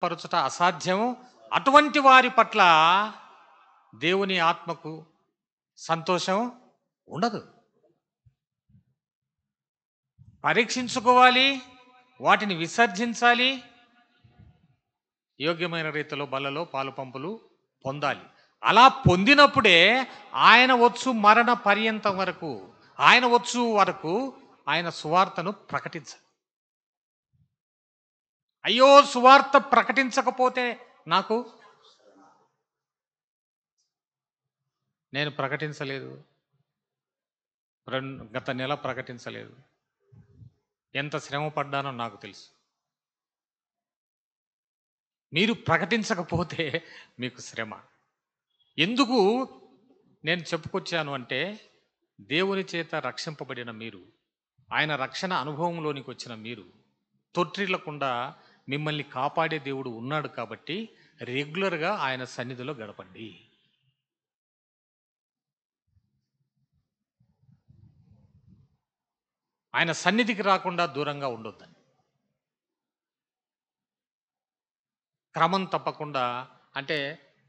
పరుచుట అసాధ్యము. అటువంటి వారి పట్ల దేవుని ఆత్మకు సంతోషం ఉండదు. పరీక్షించుకోవాలి, వాటిని విసర్జించాలి, యోగ్యమైన రీతిలో బలలో పాలు పంపులు పొందాలి. అలా పొందినప్పుడే ఆయన వచ్చు మరణ పర్యంతం వరకు, ఆయన వచ్చు వరకు ఆయన సువార్తను ప్రకటించాలి. అయ్యో, సువార్త ప్రకటించకపోతే నాకు, నేను ప్రకటించలేదు, గత నెల ప్రకటించలేదు, ఎంత శ్రమ పడ్డానో నాకు తెలుసు. మీరు ప్రకటించకపోతే మీకు శ్రమ. ఎందుకు నేను చెప్పుకొచ్చాను అంటే, దేవుని చేత రక్షింపబడిన మీరు, ఆయన రక్షణ అనుభవంలోనికి వచ్చిన మీరు తొట్టిల్లకుండా మిమ్మల్ని కాపాడే దేవుడు ఉన్నాడు కాబట్టి రెగ్యులర్గా ఆయన సన్నిధిలో గడపండి. ఆయన సన్నిధికి రాకుండా దూరంగా ఉండొద్దని. క్రమం తప్పకుండా, అంటే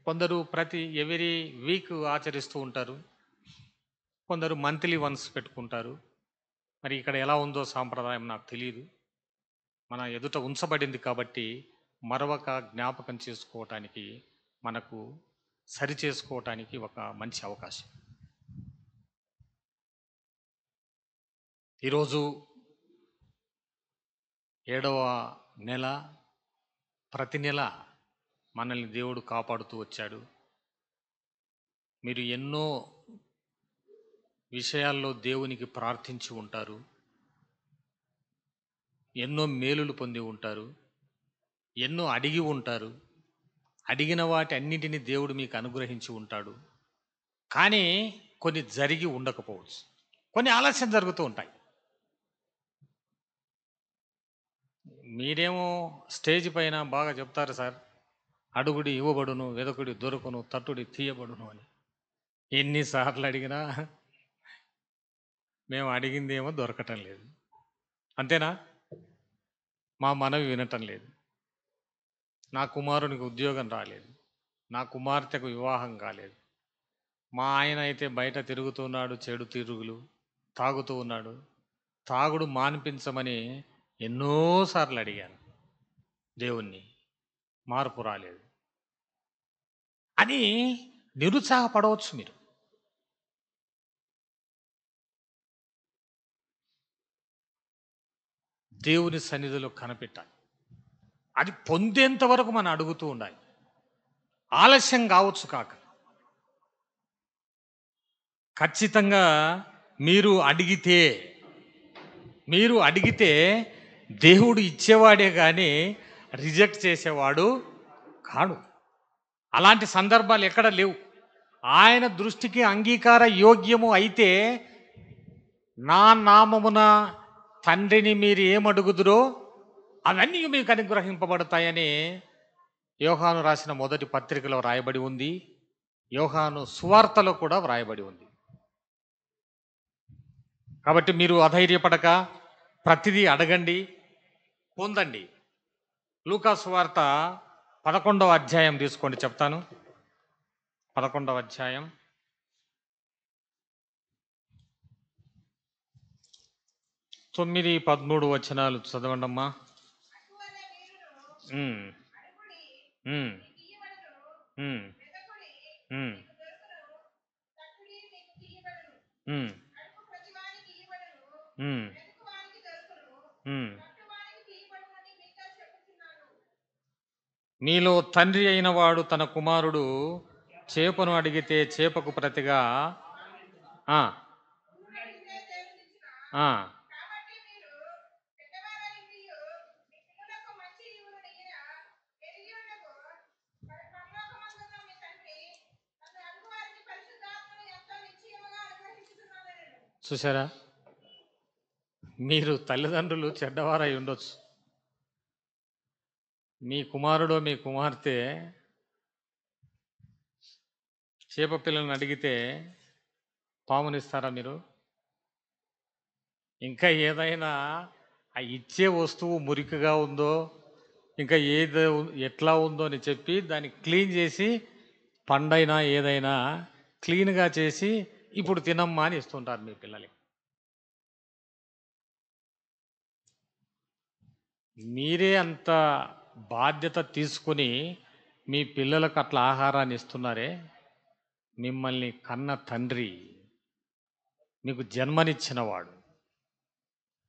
కొందరు ప్రతి ఎవ్రీ వీక్ ఆచరిస్తూ ఉంటారు, కొందరు మంత్లీ వన్స్ పెట్టుకుంటారు. మరి ఇక్కడ ఎలా ఉందో సాంప్రదాయం నాకు తెలియదు. మన ఎదుట ఉంచబడింది కాబట్టి మరొక జ్ఞాపకం చేసుకోవటానికి, మనకు సరి చేసుకోవటానికి ఒక మంచి అవకాశం. ఈరోజు 7వ నెల. ప్రతి నెల మనల్ని దేవుడు కాపాడుతూ వచ్చాడు. మీరు ఎన్నో విషయాల్లో దేవునికి ప్రార్థించి ఉంటారు, ఎన్నో మేలులు పొంది ఉంటారు, ఎన్నో అడిగి ఉంటారు. అడిగిన వాటి అన్నిటినీ దేవుడు మీకు అనుగ్రహించి ఉంటాడు. కానీ కొన్ని జరిగి ఉండకపోవచ్చు, కొన్ని ఆలస్యం జరుగుతూ ఉంటాయి. మీరేమో స్టేజ్ పైన బాగా చెప్తారు, సార్ అడుగుడి ఇవ్వబడును, వెదకుడి దొరకును, తట్టుడి తీయబడును అని. ఎన్నిసార్లు అడిగినా మేము అడిగిందేమో దొరకటం లేదు. అంతేనా? మా మనవి వినటం లేదు. నా కుమారునికి ఉద్యోగం రాలేదు, నా కుమార్తెకు వివాహం కాలేదు, మా ఆయన అయితే బయట తిరుగుతున్నాడు, చెడు తిరుగులు తాగుతూ ఉన్నాడు, తాగుడు మాన్పించమని ఎన్నోసార్లు అడిగాను దేవుణ్ణి, మార్పు రాలేదు అని నిరుత్సాహపడవచ్చు మీరు. దేవుని సన్నిధిలో కనిపెట్టాలి. అది పొందేంత వరకు మనం అడుగుతూ ఉండాలి. ఆలస్యం కావచ్చు కాక, ఖచ్చితంగా మీరు అడిగితే దేవుడు ఇచ్చేవాడే కానీ రిజెక్ట్ చేసేవాడు కాడు. అలాంటి సందర్భాలు ఎక్కడ లేవు. ఆయన దృష్టికి అంగీకార యోగ్యము అయితే, నా నామమున తండ్రిని మీరు ఏమడుగుదురో అవన్నీ మీకు అనుగ్రహింపబడతాయని యోహాను రాసిన మొదటి పత్రికలో వ్రాయబడి ఉంది. యోహాను సువార్తలో కూడా వ్రాయబడి ఉంది. కాబట్టి మీరు అధైర్యపడక ప్రతిదీ అడగండి, పొందండి. లూకా సువార్త 11వ అధ్యాయం తీసుకోండి, చెప్తాను. 11వ అధ్యాయం 9-13 వచనాలు చదవండి అమ్మా. మీలో తండ్రి అయిన వాడు తన కుమారుడు చేపను అడిగితే చేపకు ప్రతిగా చూసారా? మీరు తల్లిదండ్రులు చెడ్డవారై ఉండొచ్చు, మీ కుమారుడో మీ కుమార్తె చేప పిల్లలను అడిగితే పామునిస్తారా మీరు? ఇంకా ఏదైనా ఆ ఇచ్చే వస్తువు మురికిగా ఉందో, ఇంకా ఏదో ఎట్లా ఉందో అని చెప్పి దాన్ని క్లీన్ చేసి పండైనా ఏదైనా క్లీన్గా చేసి ఇప్పుడు తినమ్మా అని ఇస్తుంటారు మీ పిల్లలకి. మీరే అంత బాధ్యత తీసుకుని మీ పిల్లలకు అట్లా ఆహారాన్ని ఇస్తున్నారే, మిమ్మల్ని కన్న తండ్రి, మీకు జన్మనిచ్చినవాడు,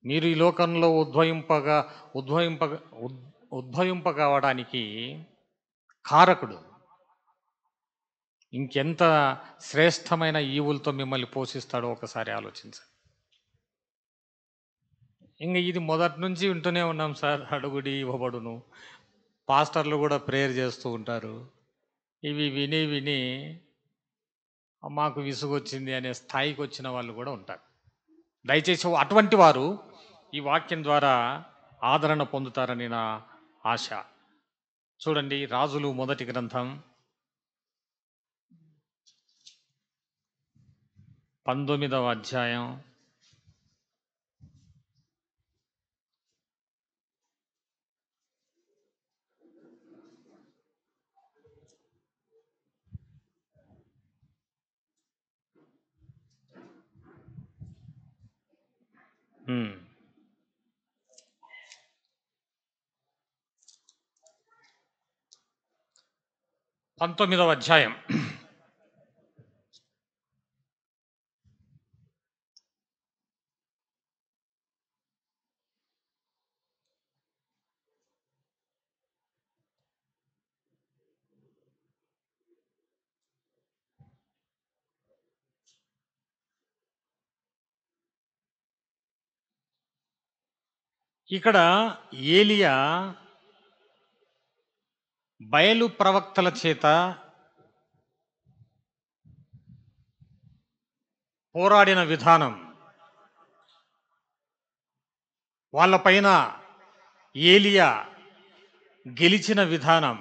మీరు ఈ లోకంలో ఉద్భవింప ఉద్భవింప కావడానికి కారకుడు. ఇంకెంత శ్రేష్టమైన ఈవులతో మిమ్మల్ని పోషిస్తాడో ఒకసారి ఆలోచించండి. ఇంకా ఇది మొదటి నుంచి వింటూనే ఉన్నాం సార్, అడుగుడి ఇవ్వబడును. పాస్టర్లు కూడా ప్రేయర్ చేస్తూ ఉంటారు. ఇవి విని విని మాకు విసుగొచ్చింది అనే స్థాయికి వచ్చిన వాళ్ళు కూడా ఉంటారు. దయచేసి అటువంటి వారు ఈ వాక్యం ద్వారా ఆదరణ పొందుతారని నా ఆశ. చూడండి, రాజులు మొదటి గ్రంథం 19వ అధ్యాయం 19వ అధ్యాయం ఇక్కడ ఏలియా బయలు ప్రవక్తల చేత పోరాడిన విధానం, వాళ్ళపైన ఏలియా గెలిచిన విధానం,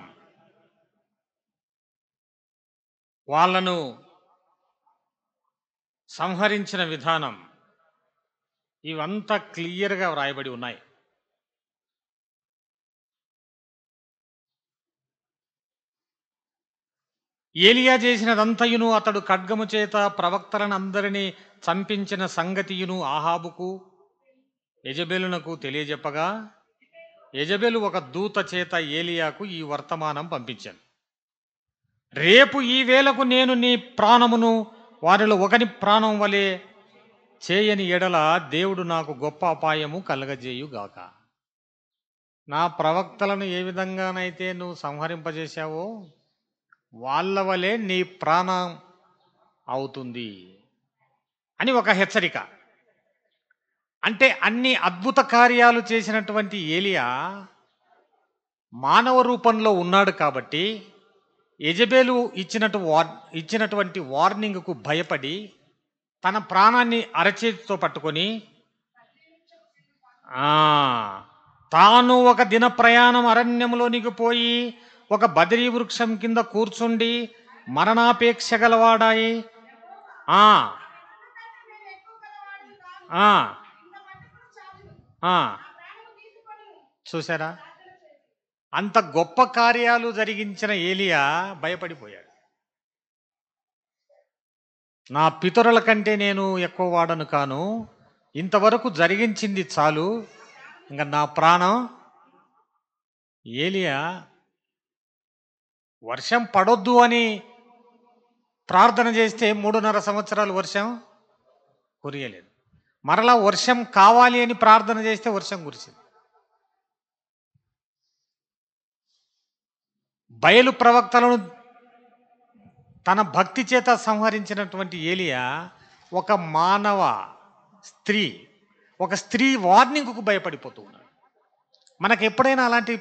వాళ్ళను సంహరించిన విధానం, ఇవంతా క్లియర్గా వ్రాయబడి ఉన్నాయి. ఏలియా చేసినదంతయును, అతడు ఖడ్గము చేత ప్రవక్తలను అందరినీ చంపించిన సంగతియును ఆహాబుకు యెజెబెలునకు తెలియజెప్పగా, యెజెబెలు ఒక దూత చేత ఏలియాకు ఈ వర్తమానం పంపించాను. రేపు ఈ వేళకు నేను నీ ప్రాణమును వారిలో ఒకని ప్రాణం వలె చేయని ఎడల దేవుడు నాకు గొప్ప అపాయము కలగజేయుగాక. నా ప్రవక్తలను ఏ విధంగానైతే నువ్వు సంహరింపజేశావో వాళ్ళ వలె నీ ప్రాణం అవుతుంది అని ఒక హెచ్చరిక. అంటే అన్ని అద్భుత కార్యాలు చేసినటువంటి ఏలియా మానవ రూపంలో ఉన్నాడు కాబట్టి యెజెబెలు ఇచ్చినటువంటి వార్నింగ్కు భయపడి తన ప్రాణాన్ని అరచేతితో పట్టుకొని తాను ఒక దిన ప్రయాణం అరణ్యంలోనికి పోయి ఒక బదరీ వృక్షం కింద కూర్చుండి మరణాపేక్ష గలవాడాయి. చూసారా, అంత గొప్ప కార్యాలు జరిగించిన ఏలియా భయపడిపోయాడు. నా పితరుల కంటే నేను ఎక్కువ వాడను కాను, ఇంతవరకు జరిగించింది చాలు, ఇంకా నా ప్రాణం. ఏలియా వర్షం పడొద్దు అని ప్రార్థన చేస్తే 3.5 సంవత్సరాలు వర్షం కురియలేదు. మరలా వర్షం కావాలి అని ప్రార్థన చేస్తే వర్షం కురిసింది. బయలు ప్రవక్తలను తన భక్తి చేత సంహరించినటువంటి ఏలియా ఒక మానవ స్త్రీ, ఒక స్త్రీ వార్నింగ్కు భయపడిపోతూ ఉన్నాడు. మనకు ఎప్పుడైనా అలాంటి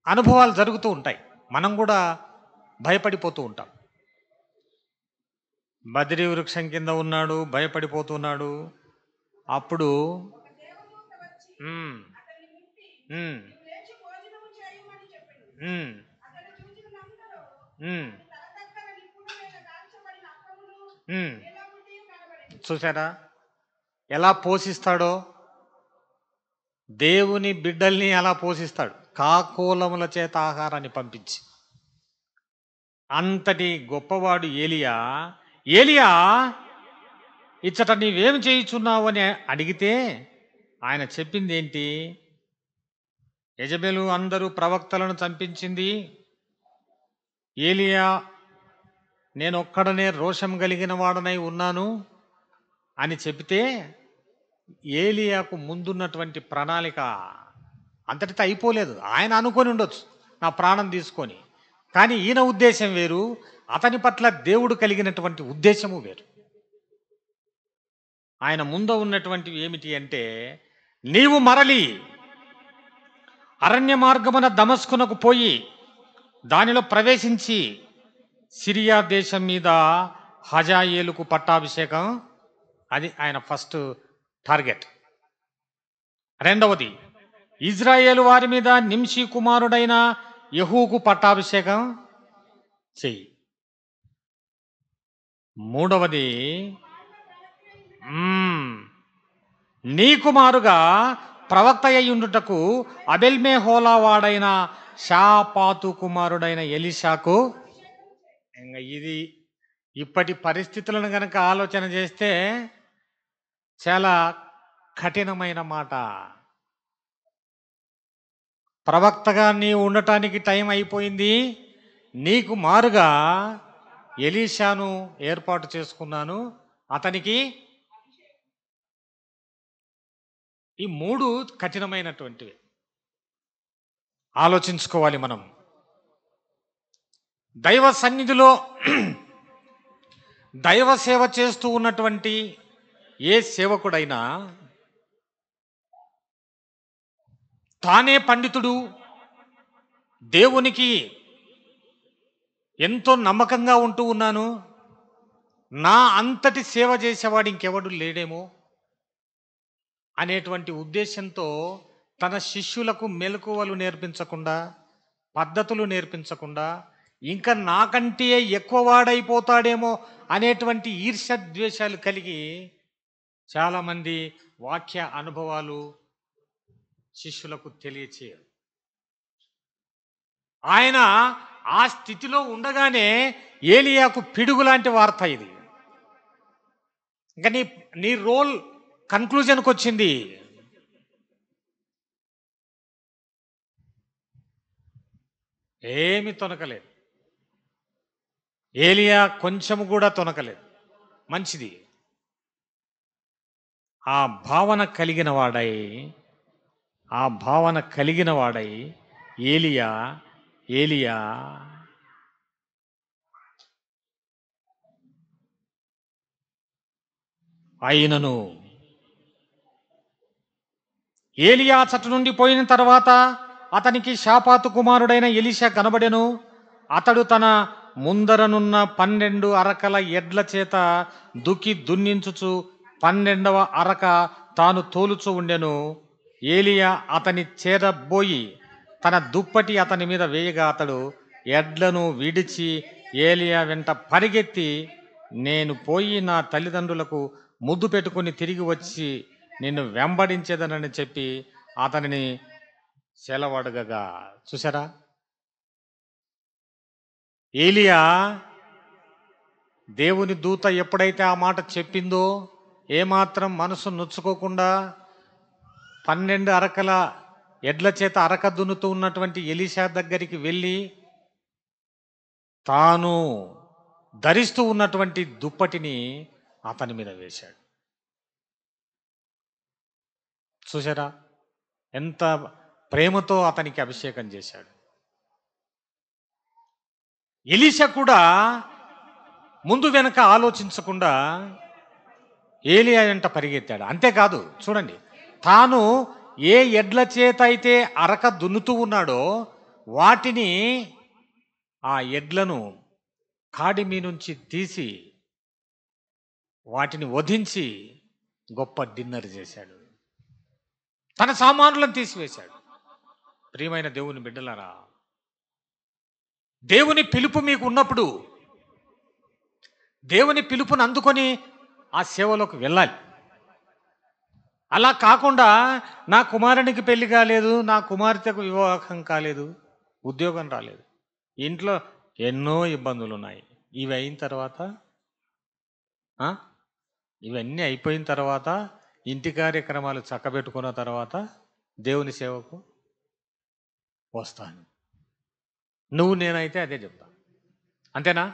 అనుభవాలు జరుగుతూ ఉంటాయి, మనం కూడా భయపడిపోతూ ఉంటాం. బద్రీ వృక్షం కింద ఉన్నాడు, భయపడిపోతున్నాడు. అప్పుడు చూసారా ఎలా పోషిస్తాడో. దేవుని బిడ్డల్ని అలా పోషిస్తాడు, కాకోలముల చేత ఆహారాన్ని పంపించి. అంతటి గొప్పవాడు ఏలియా. ఏలియా ఇచ్చట నీవేం చేయుచున్నావు అని అడిగితే ఆయన చెప్పింది ఏంటి? యెజబెలు అందరూ ప్రవక్తలను చంపించింది, ఏలియా నేనొక్కడనే రోషం కలిగిన వాడనై ఉన్నాను అని చెబితే, ఏలియాకు ముందున్నటువంటి ప్రణాళిక అంతటితో అయిపోలేదు. ఆయన అనుకొని ఉండొచ్చు నా ప్రాణం తీసుకొని, కానీ ఈయన ఉద్దేశం వేరు, అతని పట్ల దేవుడు కలిగినటువంటి ఉద్దేశము వేరు. ఆయన ముందు ఉన్నటువంటివి ఏమిటి అంటే, నీవు మరలి అరణ్య మార్గమున దమస్కునకు పోయి దానిలో ప్రవేశించి సిరియా దేశం మీద హజాయేలుకు పట్టాభిషేకం. అది ఆయన ఫస్ట్ టార్గెట్. రెండవది, ఇజ్రాయేలు వారి మీద నింషి కుమారుడైన యెహూకు పట్టాభిషేకం చెయ్యి. మూడవది, నీ కుమారుగా ప్రవక్త అయ్యుండుటకు అబెల్మెహోలా వాడైన షాపాతు కుమారుడైన ఎలీషాకు. ఇంకా ఇది ఇప్పటి పరిస్థితులను కనుక ఆలోచన చేస్తే చాలా కఠినమైన మాట. ప్రవక్తగా నీవు ఉండటానికి టైం అయిపోయింది, నీకు మారుగా ఎలీషాను ఏర్పాటు చేసుకున్నాను, అతనికి. ఈ మూడు కఠినమైనటువంటివి. ఆలోచించుకోవాలి మనం. దైవ సన్నిధిలో దైవ సేవ చేస్తూ ఉన్నటువంటి ఏ సేవకుడైనా తానే పండితుడు, దేవునికి ఎంతో నమ్మకంగా ఉంటూ ఉన్నాను, నా అంతటి సేవ చేసేవాడు ఇంకెవడు లేడేమో అనేటువంటి ఉద్దేశంతో తన శిష్యులకు మెలకువలు నేర్పించకుండా, పద్ధతులు నేర్పించకుండా, ఇంకా నాకంటే ఎక్కువ వాడైపోతాడేమో అనేటువంటి ఈర్ష్యద్వేషాలు కలిగి చాలామంది వాక్య అనుభవాలు శిష్యులకు తెలియచేయరు. ఆయన ఆ స్థితిలో ఉండగానే ఏలియాకు పిడుగు లాంటి వార్త ఇది. ఇంకా నీ రోల్ కన్క్లూజన్కి వచ్చింది. ఏమి తొనకలేదు, ఏలియా కొంచెము కూడా తొనకలేదు. మంచిది. ఆ భావన కలిగిన వాడై ఏలియా అయినను ఏలియా చట్ట నుండి పోయిన తర్వాత అతనికి షాపాతు కుమారుడైన ఎలీషా కనబడెను. అతడు తన ముందరనున్న 12 అరకల ఎడ్ల చేత దున్నించుచు 12వ అరక తాను తోలుచు ఉండెను. ఏలియా అతని చేరబోయి తన దుప్పటి అతని మీద వేయగా అతడు ఎడ్లను విడిచి ఏలియా వెంట పరిగెత్తి, నేను పోయి నా తల్లిదండ్రులకు ముద్దు పెట్టుకుని తిరిగి వచ్చి నిన్ను వెంబడించేదనని చెప్పి అతనిని సెలవడగగా. చూసారా, ఏలియా దేవుని దూత ఎప్పుడైతే ఆ మాట చెప్పిందో ఏమాత్రం మనసు నొచ్చుకోకుండా 12 అరకల ఎడ్ల చేత అరక దున్నుతూ ఉన్నటువంటి ఎలీషా దగ్గరికి వెళ్ళి తాను ధరిస్తూ ఉన్నటువంటి దుప్పటిని అతని మీద వేశాడు. చూసారా, ఎంత ప్రేమతో అతనికి అభిషేకం చేశాడు. ఎలీషా కూడా ముందు వెనక ఆలోచించకుండా ఏలియా వెంట పరిగెత్తాడు. అంతేకాదు, చూడండి, తాను ఏ ఎడ్ల చేత అయితే అరక దున్నుతూ ఉన్నాడో వాటిని, ఆ ఎడ్లను కాడిమి నుంచి తీసి వాటిని వధించి గొప్ప డిన్నర్ చేశాడు. తన సామానులను తీసివేశాడు. ప్రియమైన దేవుని బిడ్డలారా, దేవుని పిలుపు మీకు ఉన్నప్పుడు దేవుని పిలుపుని అందుకొని ఆ సేవలోకి వెళ్ళాలి. అలా కాకుండా నా కుమారునికి పెళ్లి కాలేదు, నా కుమార్తెకు వివాహం కాలేదు, ఉద్యోగం రాలేదు, ఇంట్లో ఎన్నో ఇబ్బందులు ఉన్నాయి. ఇవి అయిన తర్వాత ఆ, ఇవన్నీ అయిపోయిన తర్వాత ఇంటి కార్యక్రమాలు చక్కబెట్టుకున్న తర్వాత దేవుని సేవకు వస్తాను. నువ్వు నేనైతే అదే చెప్తాను. అంతేనా?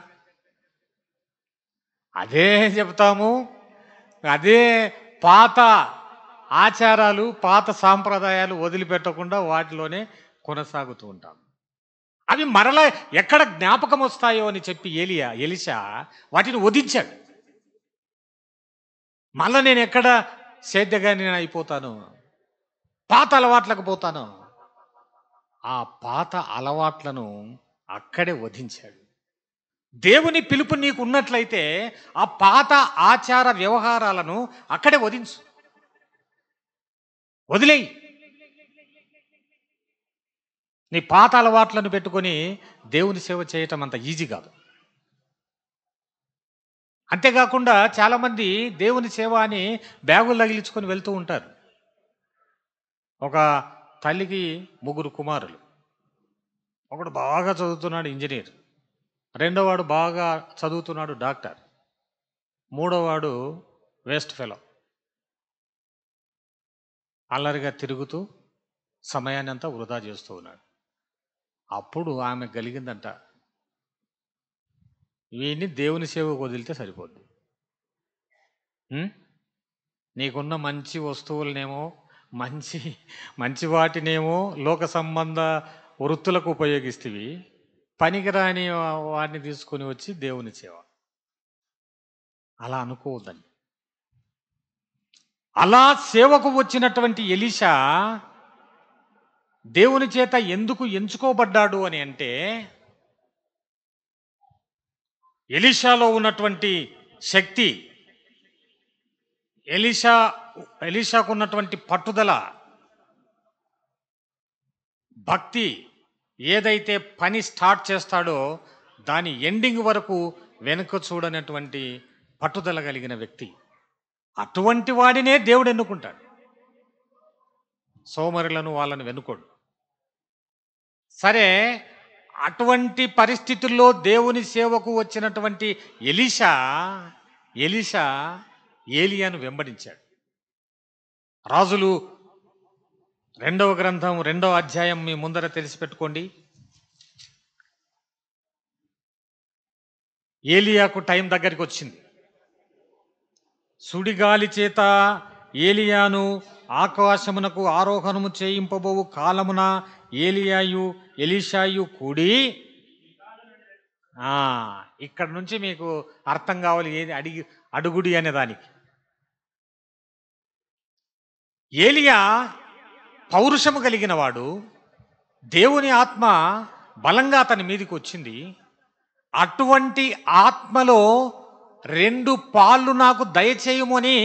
అదే చెప్తాము. అదే పాత ఆచారాలు, పాత సాంప్రదాయాలు వదిలిపెట్టకుండా వాటిలోనే కొనసాగుతూ ఉంటాం. అవి మరలా ఎక్కడ జ్ఞాపకం వస్తాయో అని చెప్పి ఎలిషా వాటిని వధించాడు. మళ్ళా నేను ఎక్కడ సేద్యగా నేను అయిపోతాను, పాత అలవాట్లకు పోతాను. ఆ పాత అలవాట్లను అక్కడే వధించాడు. దేవుని పిలుపు నీకు ఉన్నట్లయితే ఆ పాత ఆచార వ్యవహారాలను అక్కడే వదిలేయి. నీ పాత అలవాట్లను పెట్టుకొని దేవుని సేవ చేయటం అంత ఈజీ కాదు. అంతేకాకుండా చాలామంది దేవుని సేవ అని బ్యాగులు తగిలించుకొని వెళ్తూ ఉంటారు. ఒక తల్లికి 3 కుమారులు. ఒకడు బాగా చదువుతున్నాడు, ఇంజనీర్. రెండోవాడు బాగా చదువుతున్నాడు, డాక్టర్. మూడోవాడు వేస్ట్ ఫెలో, అల్లరిగా తిరుగుతూ సమయాన్ని అంతా వృధా చేస్తూ ఉన్నాడు. అప్పుడు ఆమె కలిగిందంట, వీడిని దేవుని సేవకు వదిలితే సరిపోద్ది. నీకున్న మంచి వస్తువులనేమో, మంచి మంచి వాటినేమో లోక సంబంధ వృత్తులకు ఉపయోగిస్తేవి, పనికిరాని వాటిని తీసుకొని వచ్చి దేవుని సేవ. అలా అనుకోవద్దని. అలా సేవకు వచ్చినటువంటి ఎలీషా దేవుని చేత ఎందుకు ఎంచుకోబడ్డాడు అని అంటే, ఎలీషాలో ఉన్నటువంటి శక్తి, ఎలీషాకు ఉన్నటువంటి పట్టుదల, భక్తి, ఏదైతే పని స్టార్ట్ చేస్తాడో దాని ఎండింగ్ వరకు వెనుక చూడనటువంటి పట్టుదల కలిగిన వ్యక్తి. అటువంటి వాడినే దేవుడు ఎన్నుకుంటాడు. సోమరులను వాళ్ళని వెనుకోడు. సరే, అటువంటి పరిస్థితుల్లో దేవుని సేవకు వచ్చినటువంటి ఎలీషా ఏలియాను వెంబడించాడు. రాజులు 2వ గ్రంథం 2వ అధ్యాయం మీ ముందర తెలిసిపెట్టుకోండి. ఏలియాకు టైం దగ్గరికి వచ్చింది. సుడిగాలి చేత ఏలియాను ఆకాశమునకు ఆరోహణము చేయింపబోవు కాలమున ఎలీషాయు కూడి, ఇక్కడ నుంచి మీకు అర్థం కావాలి ఏది అడుగుడి అనే దానికి. ఏలియా పౌరుషము కలిగిన వాడు, దేవుని ఆత్మ బలంగా అతని మీదకి వచ్చింది. అటువంటి ఆత్మలో 2 పాళ్ళు నాకు దయచేయమని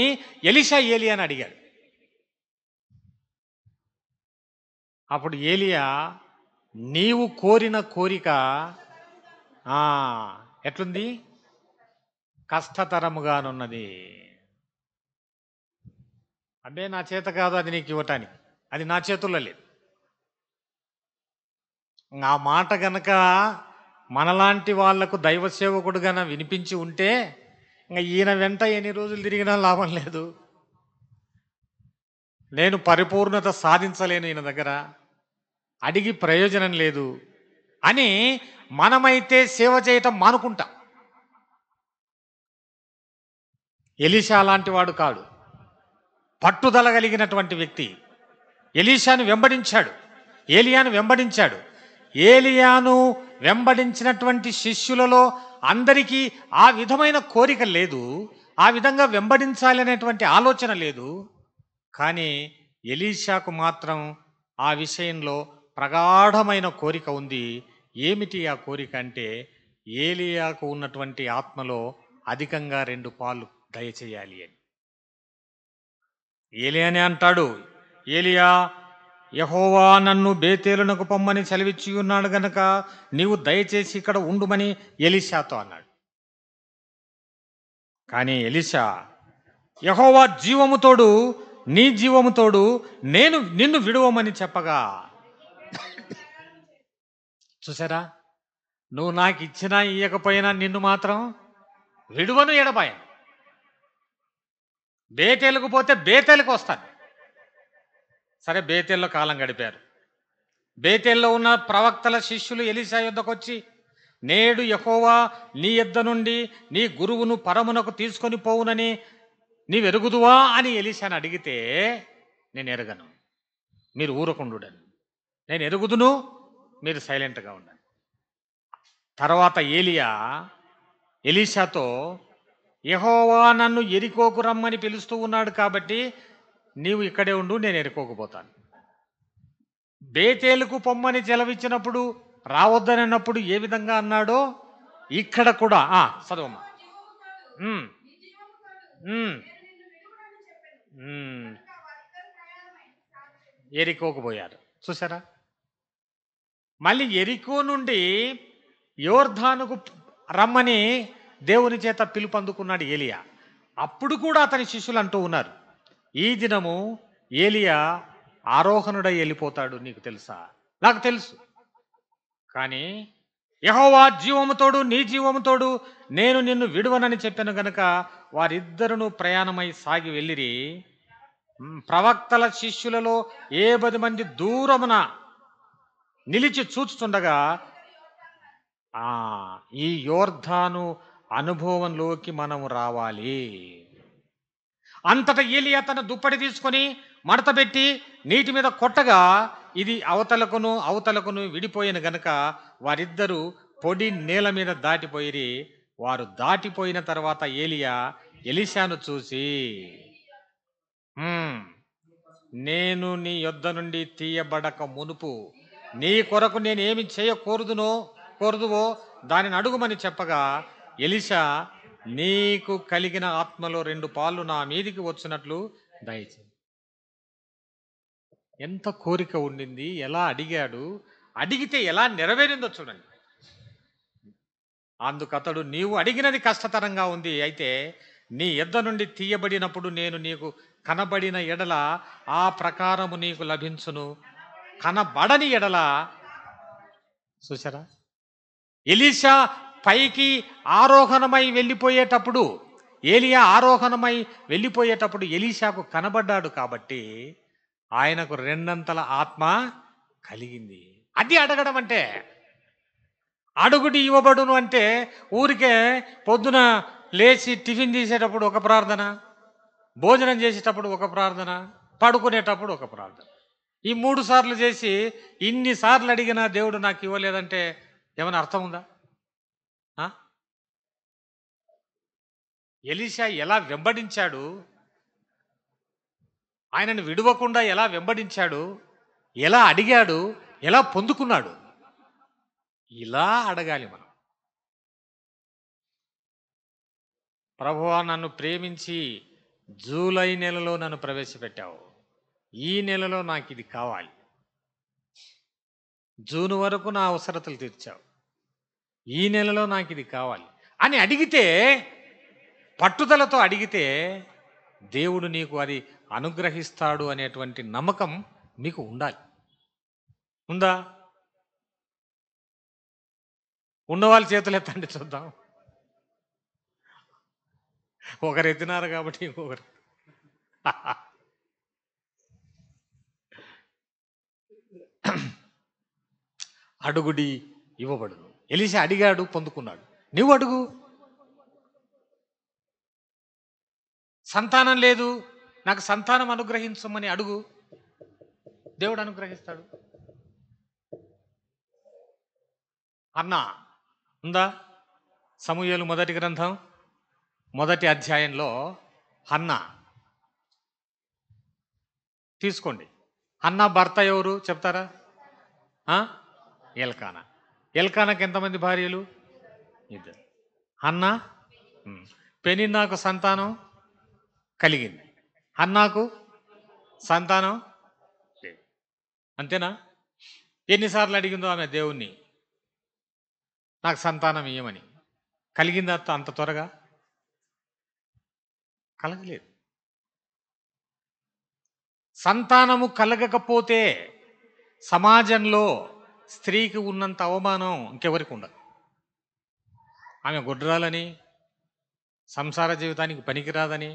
ఎలీషా ఏలియాని అడిగాడు. అప్పుడు ఏలియా, నీవు కోరిన కోరిక ఎట్లుంది? కష్టతరముగానున్నది. అదే నా చేత కాదు అది నీకు ఇవ్వటానికి, అది నా చేతుల్లో లేదు. ఆ మాట గనక మనలాంటి వాళ్లకు దైవ సేవకుడు గన వినిపించి ఉంటే ఇంకా ఈయన వెంట ఎన్ని రోజులు తిరిగినా లాభం లేదు, నేను పరిపూర్ణత సాధించలేను, ఈయన దగ్గర అడిగి ప్రయోజనం లేదు అని మనమైతే సేవ చేయటం మానుకుంటాం. ఎలీషా లాంటి వాడు కాడు, పట్టుదల కలిగినటువంటి వ్యక్తి. ఎలీషాను వెంబడించాడు, ఏలియాను వెంబడించాడు. ఏలియాను వెంబడించినటువంటి శిష్యులలో అందరికీ ఆ విధమైన కోరిక లేదు, ఆ విధంగా వెంబడించాలనేటువంటి ఆలోచన లేదు. కానీ ఎలీషాకు మాత్రం ఆ విషయంలో ప్రగాఢమైన కోరిక ఉంది. ఏమిటి ఆ కోరిక అంటే, ఏలియాకు ఉన్నటువంటి ఆత్మలో అధికంగా 2 పాలు దయచేయాలి అని. ఏలియానే అంటాడు, ఏలియా, యెహోవా నన్ను బేతేలునకు పొమ్మని సెలవిచ్చి ఉన్నాడు గనక నీవు దయచేసి ఇక్కడ ఉండుమని ఎలీషాతో అన్నాడు. కానీ ఎలీషా, యెహోవా జీవముతోడు నీ జీవము తోడు నేను నిన్ను విడువమని చెప్పగా. చూసారా, నువ్వు నాకు ఇచ్చినా ఇయ్యకపోయినా నిన్ను మాత్రం విడువను ఎడబాయను. బేతేలుకు పోతే బేతేలుకు వస్తాను. సరే, బేతేల్లో కాలం గడిపారు. బేతేల్లో ఉన్న ప్రవక్తల శిష్యులు ఎలీషా యొద్దకు వచ్చి, నేడు యెహోవా నీ యొద్ద నుండి నీ గురువును పరమునకు తీసుకొని పోవునని నీవెరుగుదువా అని ఎలీషాని అడిగితే, నేను ఎరగను, మీరు ఊరకుండుడని. నేను ఎరుగుదును, మీరు సైలెంట్గా ఉండండి. తర్వాత ఏలియా ఎలీషాతో, యెహోవా నన్ను ఎరికోకు రమ్మని పిలుస్తూ ఉన్నాడు కాబట్టి నీవు ఇక్కడే ఉండు, నేను ఎరుకోకపోతాను. బేతేలుకు పొమ్మని సెలవిచ్చినప్పుడు, రావద్దనన్నప్పుడు ఏ విధంగా అన్నాడో ఇక్కడ కూడా చదవమ్మా. ఎరికోకపోయారు. చూసారా, మళ్ళీ ఎరికో నుండి యోర్ధానుకు రమ్మని దేవుని చేత పిలుపు అందుకున్నాడు ఏలియా. అప్పుడు కూడా అతని శిష్యులు అంటూ ఉన్నారు, ఈ దినము ఏలియా ఆరోహణుడై వెళ్ళిపోతాడు, నీకు తెలుసా? నాకు తెలుసు, కానీ యెహోవా జీవముతోడు నీ జీవముతోడు నేను నిన్ను విడువనని చెప్పాను గనుక వారిద్దరును ప్రయాణమై సాగి వెళ్ళిరి. ప్రవక్తల శిష్యులలో 10 మంది దూరమున నిలిచి చూచుతుండగా ఈ యోర్ధాను అనుభవంలోకి మనము రావాలి. అంతటా ఏలియా తన దుప్పటి తీసుకొని మడతబెట్టి నీటి మీద కొట్టగా ఇది అవతలకును విడిపోయిన గనుక వారిద్దరూ పొడి నేల మీద దాటిపోయిరి. వారు దాటిపోయిన తర్వాత ఏలియా ఎలీషాను చూసి, నేను నీ యొద్ద నుండి తీయబడక మునుపు నీ కొరకు నేనేమి కోరుదువో దానిని అడుగుమని చెప్పగా, ఎలీషా, నీకు కలిగిన ఆత్మలో 2 పాళ్ళు నా మీదికి వచ్చినట్లు దయచేయి. ఎంత కోరిక ఉండింది, ఎలా అడిగాడు, అడిగితే ఎలా నెరవేరిందో చూడండి. అందుకతడు, నీవు అడిగినది కష్టతరంగా ఉంది, అయితే నీ యొద్ద నుండి తీయబడినప్పుడు నేను నీకు కనబడిన ఎడల ఆ ప్రకారము నీకు లభించును, కనబడని ఎడల. చూసారా, ఎలీషా పైకి ఆరోహణమై వెళ్ళిపోయేటప్పుడు, ఏలియా ఆరోహణమై వెళ్ళిపోయేటప్పుడు ఎలీషాకు కనబడ్డాడు కాబట్టి ఆయనకు 2 ఆత్మ కలిగింది. అది అడగడం అంటే. అడుగుడి ఇవ్వబడును అంటే ఊరికే పొద్దున లేచి టిఫిన్ తీసేటప్పుడు ఒక ప్రార్థన, భోజనం చేసేటప్పుడు ఒక ప్రార్థన, పడుకునేటప్పుడు ఒక ప్రార్థన, ఈ 3 సార్లు చేసి ఇన్నిసార్లు అడిగినా దేవుడు నాకు ఇవ్వలేదంటే ఏమైనా అర్థం ఉందా? ఎలీషా ఎలా వెంబడించాడు, ఆయనను విడవకుండా ఎలా వెంబడించాడు, ఎలా అడిగాడు, ఎలా పొందుకున్నాడు. ఇలా అడగాలి మనం. ప్రభువా, నన్ను ప్రేమించి జూలై నెలలో నన్ను ప్రవేశపెట్టావు, ఈ నెలలో నాకు ఇది కావాలి, జూన్ వరకు నా అవసరతలు తీర్చావు, ఈ నెలలో నాకు ఇది కావాలి అని అడిగితే, పట్టుదలతో అడిగితే దేవుడు నీకు అది అనుగ్రహిస్తాడు అనేటువంటి నమ్మకం మీకు ఉండాలి. ఉందా? ఉన్నవాళ్ళు చేతులు ఎత్తండి చూద్దాం. ఒకరు ఎత్తినారు కాబట్టి ఇంకొకరు. అడుగుడి ఇవ్వబడును. ఎలీషా అడిగాడు, పొందుకున్నాడు. నువ్వు అడుగు. సంతానం లేదు, నాకు సంతానం అనుగ్రహించమని అడుగు, దేవుడు అనుగ్రహిస్తాడు. అన్నా ఉందా? సమూయేలు మొదటి గ్రంథం 1వ అధ్యాయంలో హన్నా తీసుకోండి. హన్నా భర్త ఎవరు చెప్తారా? ఎల్కానా. ఎల్కానాకి ఎంతమంది భార్యలు? 2. హన్నా, పెనిన్నాకు సంతానం కలిగింది, హన్నాకు సంతానం లేదు. అంతేనా? ఎన్నిసార్లు అడిగిందో ఆమె దేవుణ్ణి, నాకు సంతానం ఇయ్యమని. కలిగిందా అంత త్వరగా? కలగలేదు. సంతానము కలగకపోతే సమాజంలో స్త్రీకి ఉన్నంత అవమానం ఇంకెవరికి ఉండదు. ఆమె గొడ్రాలని, సంసార జీవితానికి పనికిరాదని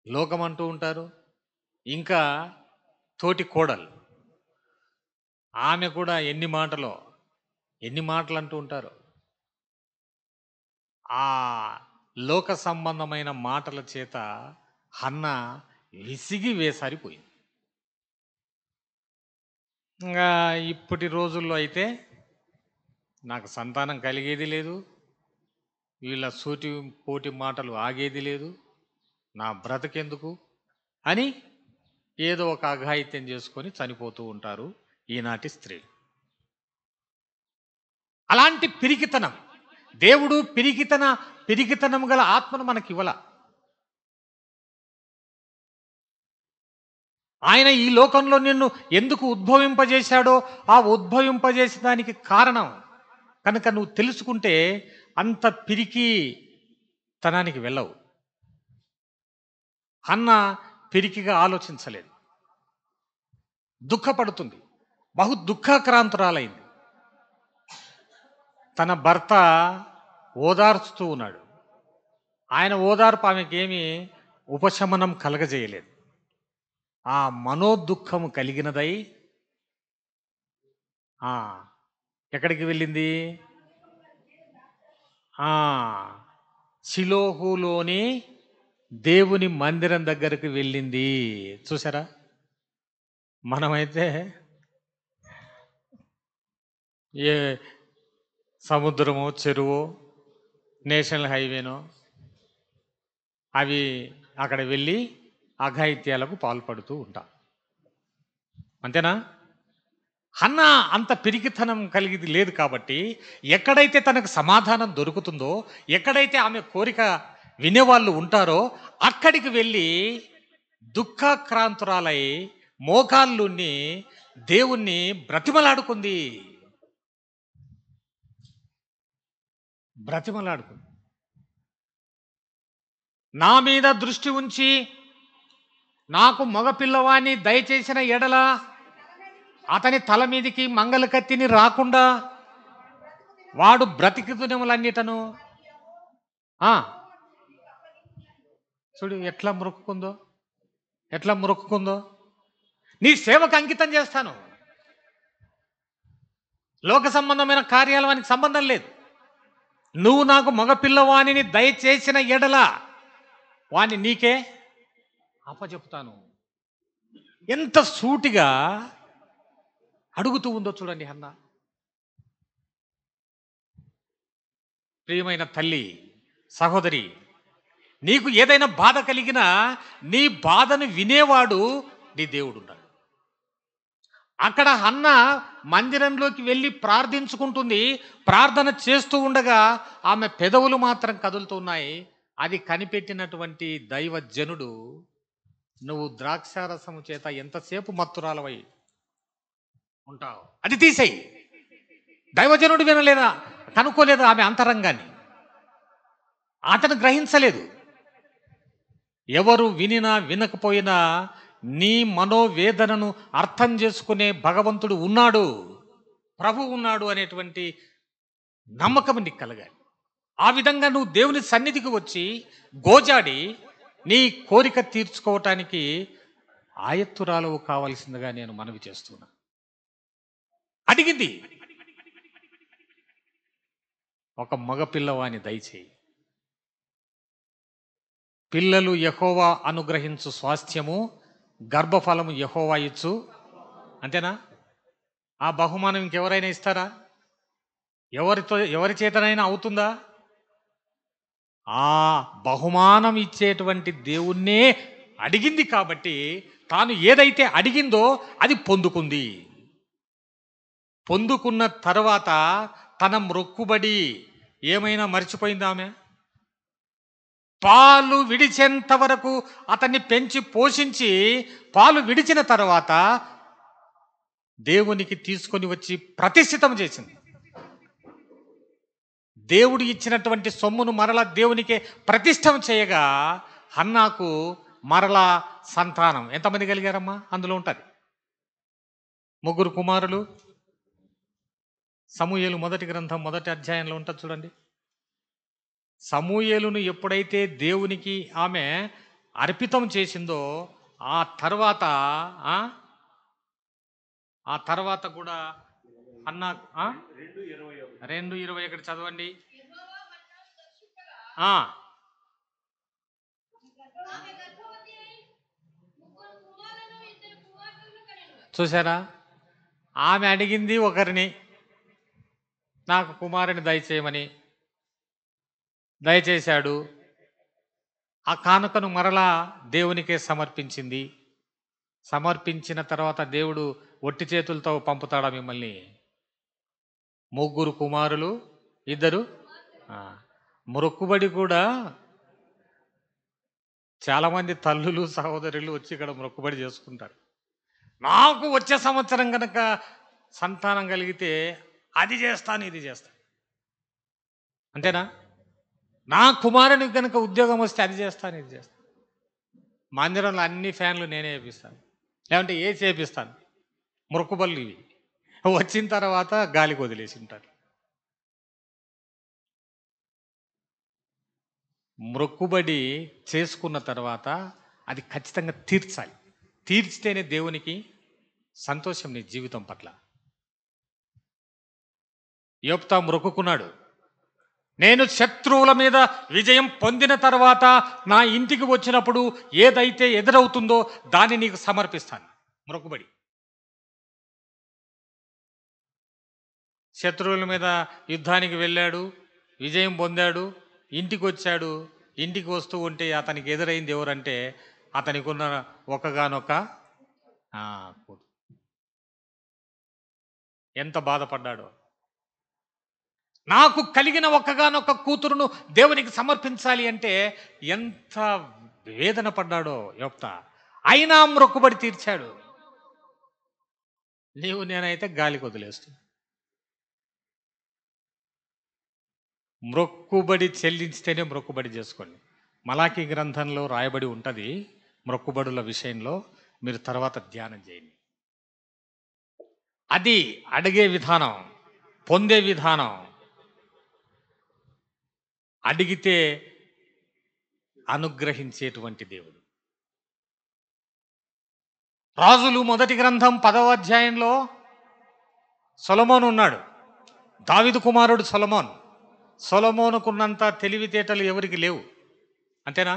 లోకం అంటూ ఉంటారు. ఇంకా తోటి కోడలు ఆమె కూడా ఎన్ని మాటలు అంటూ ఉంటారు. ఆ లోక సంబంధమైన మాటల చేత హన్న విసిగి వేసారిపోయింది. ఇంకా ఇప్పటి రోజుల్లో అయితే నాకు సంతానం కలిగేది లేదు, వీళ్ళ సూటి పోటి మాటలు ఆగేది లేదు, నా బ్రతకెందుకు అని ఏదో ఒక అఘాయిత్యం చేసుకొని చనిపోతూ ఉంటారు ఈనాటి స్త్రీ. అలాంటి పిరికితనం దేవుడు పిరికితనం గల ఆత్మను మనకివ్వల. ఆయన ఈ లోకంలో నిన్ను ఎందుకు ఉద్భవింపజేశాడో ఆ ఉద్భవింపజేసేదానికి కారణం కనుక నువ్వు తెలుసుకుంటే అంత పిరికితనానికి వెళ్ళవు. హన్న పిరికిగా ఆలోచించలేదు, దుఃఖపడుతుంది, బహు దుఃఖాక్రాంతురాలైంది. తన భర్త ఓదార్చుతూ ఉన్నాడు. ఆయన ఓదార్పు ఆమెకేమీ ఉపశమనం కలగజేయలేదు. ఆ మనోదుఖము కలిగినదై ఎక్కడికి వెళ్ళింది? షిలోహులోని దేవుని మందిరం దగ్గరికి వెళ్ళింది. చూసారా? మనమైతే ఏ సముద్రమో చెరువో నేషనల్ హైవేనో అవి అక్కడ వెళ్ళి అఘాయిత్యాలకు పాల్పడుతూ ఉంటాం. అంతేనా? హన్న అంత పిరికితనం కలిగి లేదు కాబట్టి ఎక్కడైతే తనకు సమాధానం దొరుకుతుందో, ఎక్కడైతే ఆమె కోరిక వినేవాళ్ళు ఉంటారో అక్కడికి వెళ్ళి దుఃఖాక్రాంతురాలై మోకాళ్ళుని దేవుణ్ణి బ్రతిమలాడుకుంది. నా మీద దృష్టి ఉంచి నాకు మగపిల్లవాణ్ణి దయచేసిన ఎడల అతని తల మీదికి మంగళ కత్తిని రాకుండా వాడు బ్రతికితునములన్నిటను చూడు ఎట్లా మొక్కుకుందో. నీ సేవకు అంకితం చేస్తాను. లోక సంబంధమైన కార్యాలు వానికి సంబంధం లేదు. నువ్వు నాకు మగపిల్లవాణిని దయచేసిన ఎడల వాణ్ణి నీకే అప్పచెప్తాను. ఎంత సూటిగా అడుగుతూ ఉందో చూడండి హన్న. ప్రియమైన తల్లి, సహోదరి, నీకు ఏదైనా బాధ కలిగినా నీ బాధను వినేవాడు నీ దేవుడు ఉన్నాడు. అక్కడ హన్న మందిరంలోకి వెళ్ళి ప్రార్థించుకుంటుంది. ప్రార్థన చేస్తూ ఉండగా ఆమె పెదవులు మాత్రం కదులుతున్నాయి. అది కనిపెట్టినటువంటి దైవజనుడు, నువ్వు ద్రాక్షారసము చేత ఎంతసేపు మత్తురాలవై ఉంటావు, అది తీసేయి. దైవజనుడు వినలేదా, కనుక్కోలేదా ఆమె అంతరంగాన్ని? అతను గ్రహించలేదు. ఎవరు వినినా వినకపోయినా నీ మనోవేదనను అర్థం చేసుకునే భగవంతుడు ఉన్నాడు, ప్రభు ఉన్నాడు అనేటువంటి నమ్మకం నీకు కలగాలి. ఆ విధంగా నువ్వు దేవుని సన్నిధికి వచ్చి గోజాడి నీ కోరిక తీర్చుకోవటానికి ఆయత్తురాలవు కావలసిందిగా నేను మనవి చేస్తున్నా. అడిగింది, ఒక మగపిల్లవాని దయచేయి. పిల్లలు యెహోవా అనుగ్రహించు స్వాస్థ్యము, గర్భఫలము యెహోవా ఇచ్చు. అంతేనా? ఆ బహుమానం ఇంకెవరైనా ఇస్తారా? ఎవరి చేతనైనా అవుతుందా? ఆ బహుమానం ఇచ్చేటువంటి దేవుణ్ణే అడిగింది కాబట్టి తాను ఏదైతే అడిగిందో అది పొందుకుంది. పొందుకున్న తర్వాత తన మొక్కుబడి ఏమైనా మర్చిపోయిందా ఆమె? పాలు విడిచేంత వరకు అతన్ని పెంచి పోషించి పాలు విడిచిన తర్వాత దేవునికి తీసుకొని వచ్చి ప్రతిష్ఠితం చేసింది. దేవుడు ఇచ్చినటువంటి సొమ్మును మరలా దేవునికే ప్రతిష్టం చేయగా హన్నాకు మరలా సంతానం. ఎంతమంది కలిగారమ్మా? అందులో ఉంటుంది 3 కుమారులు. సమూయేలు మొదటి గ్రంథం మొదటి అధ్యాయంలో ఉంటుంది చూడండి. సమూయేలును ఎప్పుడైతే దేవునికి ఆమె అర్పితం చేసిందో ఆ తర్వాత ఆ ఆ తర్వాత కూడా అన్న 2:21 చదవండి. ఆ చూసారా, ఆమె అడిగింది ఒకరిని, నాకు కుమారుని దయచేయమని. దయచేశాడు. ఆ కానుకను మరలా దేవునికే సమర్పించింది. సమర్పించిన తర్వాత దేవుడు ఒట్టి చేతులతో పంపుతాడా మిమ్మల్ని? 3 కుమారులు 2 మొక్కుబడి కూడా చాలామంది తల్లులు సహోదరులు వచ్చి ఇక్కడ మొక్కుబడి చేసుకుంటారు. నాకు వచ్చే సంవత్సరం కనుక సంతానం కలిగితే అది చేస్తాను, ఇది చేస్తాను. అంతేనా? నా కుమారునికి కనుక ఉద్యోగం వస్తే అది చేస్తాను, ఇది చేస్తాను. మందిరంలో అన్ని ఫ్యాన్లు నేనే వేపిస్తాను, లేదంటే ఏ చేపిస్తాను. మొక్కుబళ్ళు ఇవి. వచ్చిన తర్వాత గాలికి వదిలేసి ఉంటారు. మొక్కుబడి చేసుకున్న తర్వాత అది ఖచ్చితంగా తీర్చాలి. తీర్చితేనే దేవునికి సంతోషం నీ జీవితం పట్ల. యోప్తా మొక్కుకున్నాడు, నేను శత్రువుల మీద విజయం పొందిన తర్వాత నా ఇంటికి వచ్చినప్పుడు ఏదైతే ఎదురవుతుందో దాన్ని నీకు సమర్పిస్తాను. మొక్కుబడి. శత్రువుల మీద యుద్ధానికి వెళ్ళాడు, విజయం పొందాడు, ఇంటికి వచ్చాడు. ఇంటికి వస్తూ ఉంటే అతనికి ఎదురైంది ఎవరంటే అతనికి ఉన్న ఒక్కగానొక్క కూతురు. ఎంత బాధపడ్డాడో. నాకు కలిగిన ఒక్కగానొక్క కూతురును దేవునికి సమర్పించాలి అంటే ఎంత వేదన పడ్డాడో యోప్తా. అయినా మొక్కుబడి తీర్చాడు. నీవు నేనైతే గాలికి వదిలేస్తున్నా. మొక్కుబడి చెల్లించితేనే మొక్కుబడి చేసుకోండి. మలాకీ గ్రంథంలో రాయబడి ఉంటుంది మొక్కుబడుల విషయంలో. మీరు తర్వాత ధ్యానం చేయండి. అది అడిగే విధానం, పొందే విధానం. అడిగితే అనుగ్రహించేటువంటి దేవుడు. రాజులు మొదటి గ్రంథం 10వ అధ్యాయంలో సొలొమోను ఉన్నాడు. దావీదు కుమారుడు సొలొమోను. సొలొమోనుకున్నంత తెలివితేటలు ఎవరికి లేవు. అంతేనా?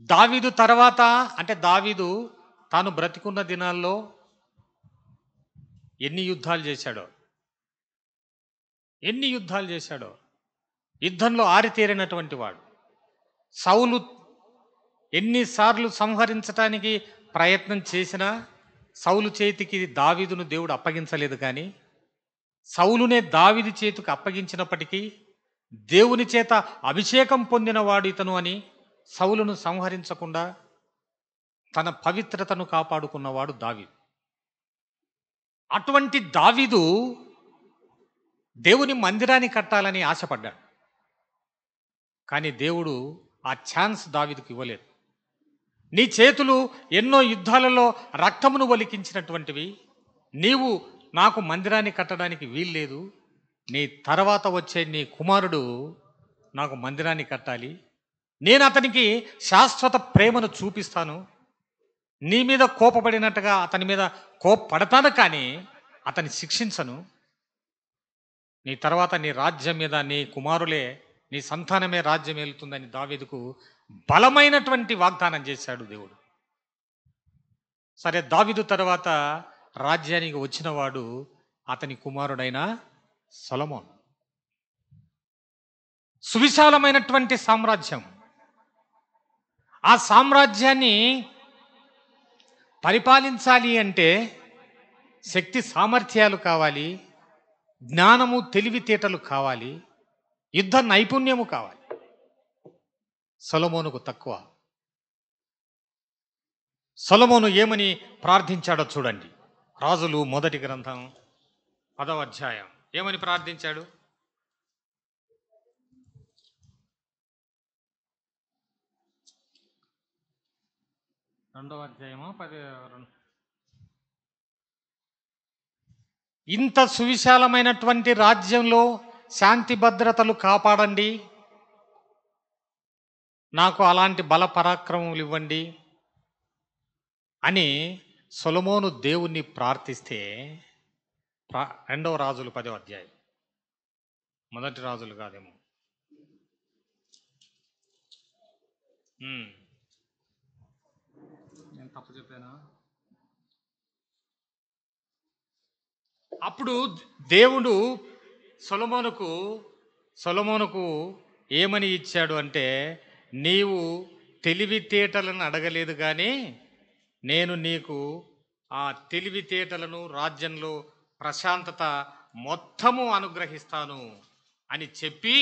దావీదు తర్వాత అంటే దావీదు తాను బ్రతికున్న దినాల్లో ఎన్ని యుద్ధాలు చేశాడో, యుద్ధంలో ఆరితేరినటువంటి వాడు. సౌలు ఎన్నిసార్లు సంహరించటానికి ప్రయత్నం చేసినా సౌలు చేతికి దావీదును దేవుడు అప్పగించలేదు. కానీ సౌలునే దావీదు చేతికి అప్పగించినప్పటికీ దేవుని చేత అభిషేకం పొందినవాడు ఇతను అని సౌలును సంహరించకుండా తన పవిత్రతను కాపాడుకున్నవాడు దావీదు. అటువంటి దావీదు దేవుని మందిరాన్ని కట్టాలని ఆశపడ్డాడు. కానీ దేవుడు ఆ ఛాన్స్ దావీదుకు ఇవ్వలేదు. నీ చేతులు ఎన్నో యుద్ధాలలో రక్తమును ఒలికించినటువంటివి. నీవు నాకు మందిరాన్ని కట్టడానికి వీల్లేదు. నీ తర్వాత వచ్చే నీ కుమారుడు నాకు మందిరాన్ని కట్టాలి. నేను అతనికి శాశ్వత ప్రేమను చూపిస్తాను. నీ మీద కోపపడినట్టుగా అతని మీద కోపపడతాను, కానీ అతన్ని శిక్షించను. నీ తర్వాత నీ రాజ్యం మీద నీ కుమారులే, నీ సంతానమే రాజ్యం ఏలుతుందని దావీదుకు బలమైనటువంటి వాగ్దానం చేశాడు దేవుడు. సరే, దావీదు తర్వాత రాజ్యానికి వచ్చినవాడు అతని కుమారుడైన సొలొమోను. సువిశాలమైనటువంటి సామ్రాజ్యం. ఆ సామ్రాజ్యాన్ని పరిపాలించాలి అంటే శక్తి సామర్థ్యాలు కావాలి, జ్ఞానము తెలివితేటలు కావాలి, యుద్ధ నైపుణ్యము కావాలి. సొలొమోనుకు తక్కువ. సొలొమోను ఏమని ప్రార్థించాడో చూడండి. రాజులు మొదటి గ్రంథం 10వ అధ్యాయం. ఏమని ప్రార్థించాడు? రెండవ అధ్యాయము 10. ఇంత సువిశాలమైనటువంటి రాజ్యంలో శాంతి భద్రతలు కాపాడండి, నాకు అలాంటి బల పరాక్రమములు ఇవ్వండి అని సొలొమోను దేవుణ్ణి ప్రార్థిస్తే, రెండవ రాజులు 10వ అధ్యాయం, మొదటి రాజులు కాదేమో. నేను తప్పు చెప్పానా? అప్పుడు దేవుడు సొలొమోనుకు ఏమని ఇచ్చాడు అంటే, నీవు తెలివితేటలను అడగలేదు కానీ నేను నీకు ఆ తెలివితేటలను, రాజ్యంలో ప్రశాంతత మొత్తము అనుగ్రహిస్తాను అని చెప్పి,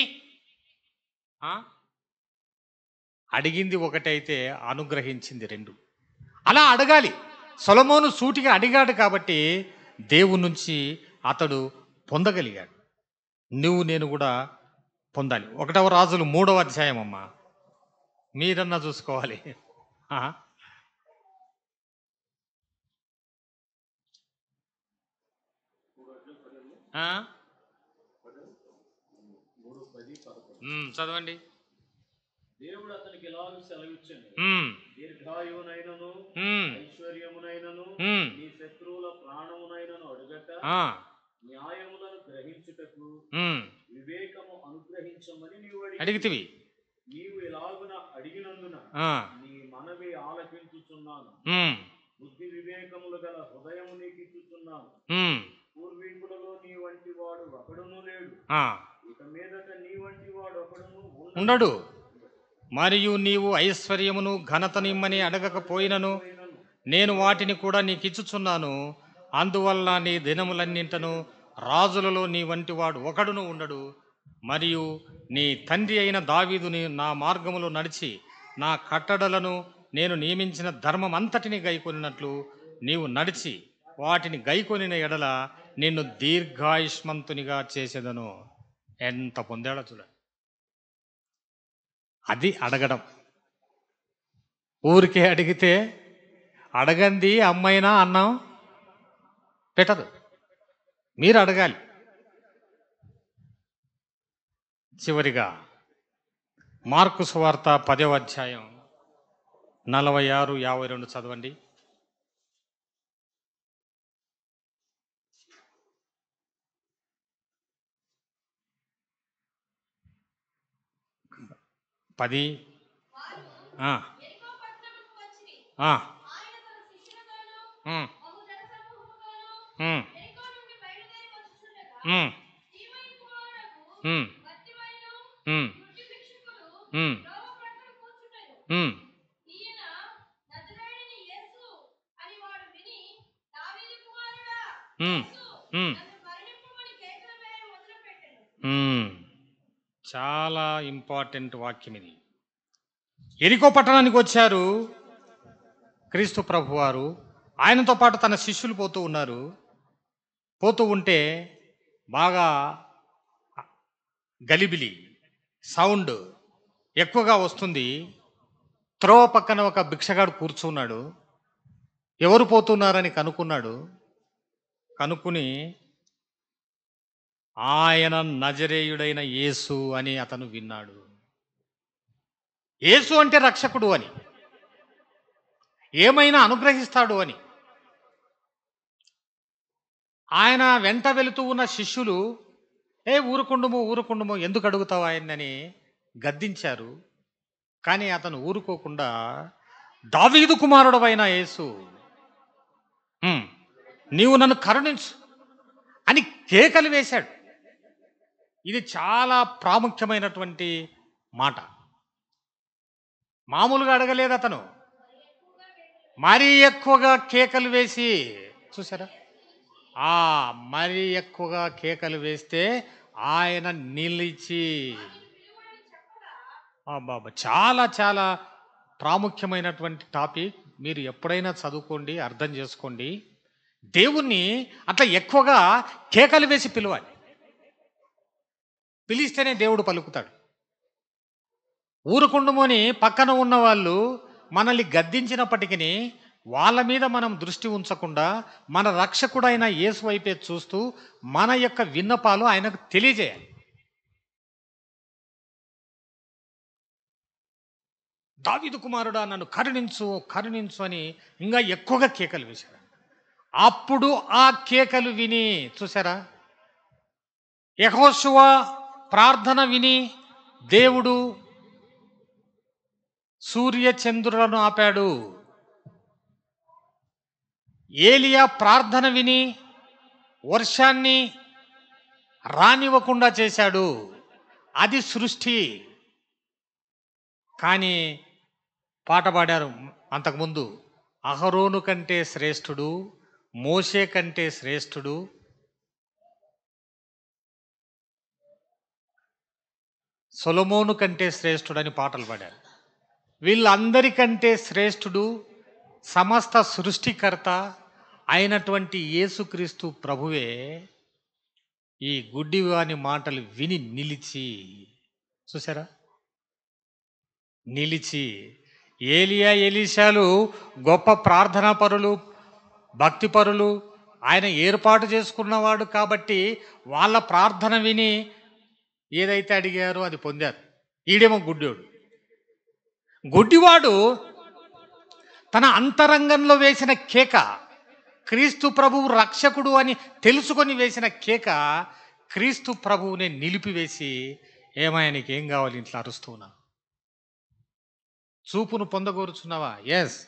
అడిగింది ఒకటైతే అనుగ్రహించింది 2. అలా అడగాలి. సొలొమోను సూటిగా అడిగాడు కాబట్టి దేవుని నుంచి అతడు పొందగలిగాడు. నువ్వు నేను కూడా పొందాలి. 1వ రాజులు 3వ అధ్యాయం అమ్మా, మీరన్నా చూసుకోవాలి. చదవండి. దేవుడు అతనికి ఇలాగ సెలవిచ్చాడు, దీర్ఘాయువునైనను ఐశ్వర్యమునైనను నీ శత్రువుల ప్రాణమునైనను అడుగక న్యాయములను గ్రహించుటకు వివేకము అనుగ్రహించమని నీవు అడిగితివి. నీవు ఇలాగున అడిగినందున నీ మనవి ఆలకించుచున్నాను. బుద్ధి వివేకములు గల హృదయము నీకు ఇచ్చుచున్నాను. పూర్వీకులలో నీ వంటి వాడు ఒకడును లేడు, ఇక మీదట నీ వంటి వాడు ఒకడును ఉండడు. మరియు నీవు ఐశ్వర్యమును ఘనతనిమ్మని అడగకపోయినను నేను వాటిని కూడా నీకు ఇచ్చుచున్నాను. అందువల్ల నీ దినములన్నింటను రాజులలో నీ వంటి వాడు ఒకడును ఉండడు. మరియు నీ తండ్రి అయిన దావీదుని నా మార్గములో నడిచి నా కట్టడలను నేను నియమించిన ధర్మం అంతటిని గైకొనినట్లు నీవు నడిచి వాటిని గైకొనిన ఎడల నిన్ను దీర్ఘాయుష్మంతునిగా చేసేదను. ఎంత పొందాడో చూడ. అది అడగడం. ఊరికే అడిగితే అడగంది అమ్మైనా అన్నం పెట్టదు. మీరు అడగాలి. చివరిగా మార్కు సువార్త 10వ అధ్యాయం 46, 52 చదవండి. పది చాలా ఇంపార్టెంట్ వాక్యం ఇది. ఎరికో పట్టణానికి వచ్చారు క్రీస్తు ప్రభువారు. ఆయనతో పాటు తన శిష్యులు పోతూ ఉన్నారు. పోతూ ఉంటే బాగా గలిబిలి సౌండ్ ఎక్కువగా వస్తుంది. త్రోవ పక్కన ఒక భిక్షగాడు కూర్చున్నాడు. ఎవరు పోతున్నారని కనుక్కున్నాడు. కనుక్కుని ఆయన నజరేయుడైన యేసు అని అతను విన్నాడు. యేసు అంటే రక్షకుడు అని, ఏమైనా అనుగ్రహిస్తాడు అని. ఆయన వెంట వెళుతూ ఉన్న శిష్యులు ఊరుకుండుము ఎందుకు అడుగుతావు ఆయన్ని గద్దించారు. కానీ అతను ఊరుకోకుండా దావీదు కుమారుడు అయిన యేసు, నీవు నన్ను కరుణించు అని కేకలు వేశాడు. ఇది చాలా ప్రాముఖ్యమైనటువంటి మాట. మామూలుగా అడగలేదు అతను, మరీ ఎక్కువగా కేకలు వేసి, చూసారా, మరీ ఎక్కువగా కేకలు వేస్తే ఆయన నిలిచి, బాబా చాలా చాలా ప్రాముఖ్యమైనటువంటి టాపిక్. మీరు ఎప్పుడైనా చదువుకోండి, అర్థం చేసుకోండి. దేవుణ్ణి అట్లా ఎక్కువగా కేకలు వేసి పిలవాలి. పిలిస్తేనే దేవుడు పలుకుతాడు. ఊరుకుండుమని పక్కన ఉన్న వాళ్ళు మనల్ని గద్దించినప్పటికీ వాళ్ళ మీద మనం దృష్టి ఉంచకుండా మన రక్షకుడైన యేసు వైపే చూస్తూ మన యొక్క విన్నపాలు ఆయనకు తెలియజేయాలి. దావీదు కుమారుడా నన్ను కరుణించు కరుణించు అని ఇంకా ఎక్కువగా కేకలు వేశాడు. అప్పుడు ఆ కేకలు విని, చూసారా, యెహోషువ ప్రార్థన విని దేవుడు సూర్య చంద్రులను ఆపాడు. ఏలియా ప్రార్థన విని వర్షాన్ని రానివ్వకుండా చేశాడు. అది సృష్టి. కానీ పాట పాడారు అంతకుముందు, అహరోను కంటే శ్రేష్ఠుడు, మోషే కంటే శ్రేష్ఠుడు, సొలొమోను కంటే శ్రేష్ఠుడని పాటలు పాడారు. వీళ్ళందరికంటే శ్రేష్ఠుడు సమస్త సృష్టికర్త అయినటువంటి యేసుక్రీస్తు ప్రభువే ఈ గుడ్డివాని మాటలు విని నిలిచి, చూసారా, నిలిచి, ఏలియా ఎలీషాలు గొప్ప ప్రార్థనా పరులు, భక్తి పరులు, ఆయన ఏర్పాటు చేసుకున్నవాడు కాబట్టి వాళ్ళ ప్రార్థన విని ఏదైతే అడిగారో అది పొందారు. ఈడేమో గుడ్డోడు. గుడ్డివాడు తన అంతరంగంలో వేసిన కేక, క్రీస్తు ప్రభువు రక్షకుడు అని తెలుసుకొని వేసిన కేక క్రీస్తు ప్రభువుని నిలిపివేసి, ఏమయ్య నీకేం కావాలి ఇంట్లో అరుస్తున్నా, చూపును పొందగోరుచున్నావా? ఎస్,